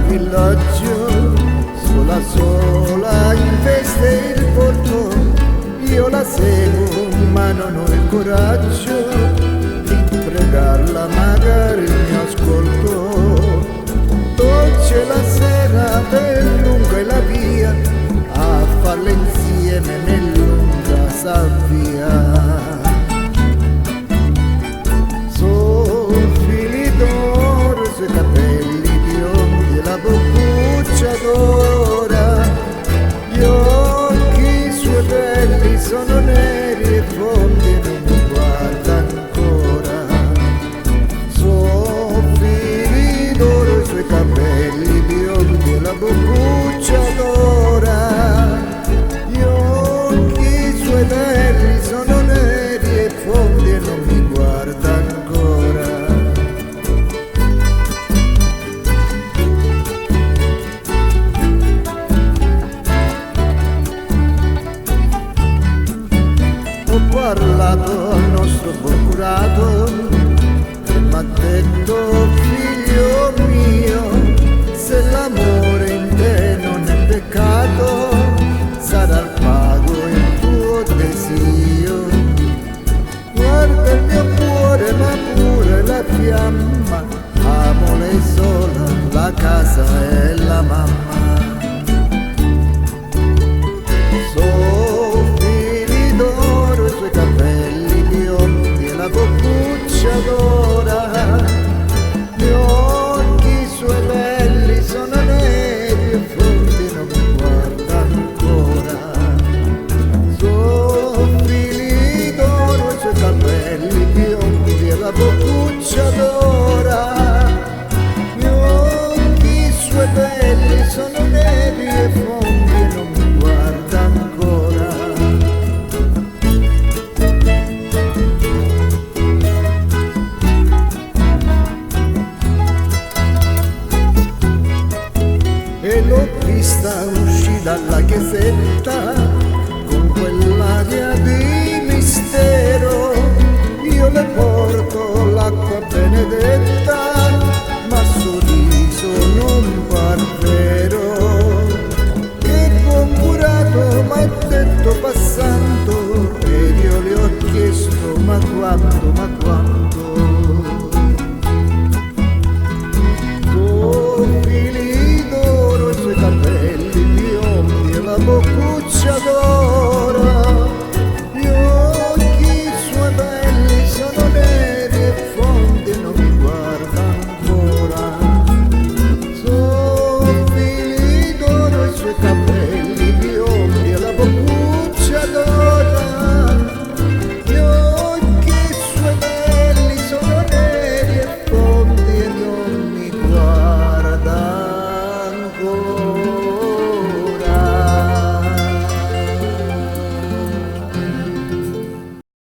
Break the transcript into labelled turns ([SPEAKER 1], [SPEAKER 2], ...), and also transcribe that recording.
[SPEAKER 1] villaggio, sola sola investe il porto, io la seguo ma non ho il coraggio di pregarla, magari mi ascolto. Dolce la sera, ben lunga è la via, a farle insieme nell'ombra sabbia. Soffili d'oro sui capelli biondi e la boccuccia d'ora, gli occhi suoi belli sono neri e fondi e non mi guarda ancora. Soffili d'oro sui capelli biondi e la boccuccia d'ora, gli occhi suoi belli sono neri e fondi e non mi guarda ancora. Ho parlato al nostro buon curato e m'ha detto: figlio mio, se l'amore in te non è peccato, sarà il pago il tuo desio. Guarda il mio cuore ma pure la fiamma, amo lei sola, la casa e la mamma. Soffili d'oro sui capelli biondi e la boccuccia d'ora, gli occhi suoi belli sono neri e fondi non mi guarda ancora. Soffili d'oro sui capelli biondi e la boccuccia d'ora, gli occhi suoi belli sono neri e fondi e non mi guarda ancora. E l'ho vista uscire dalla chiesetta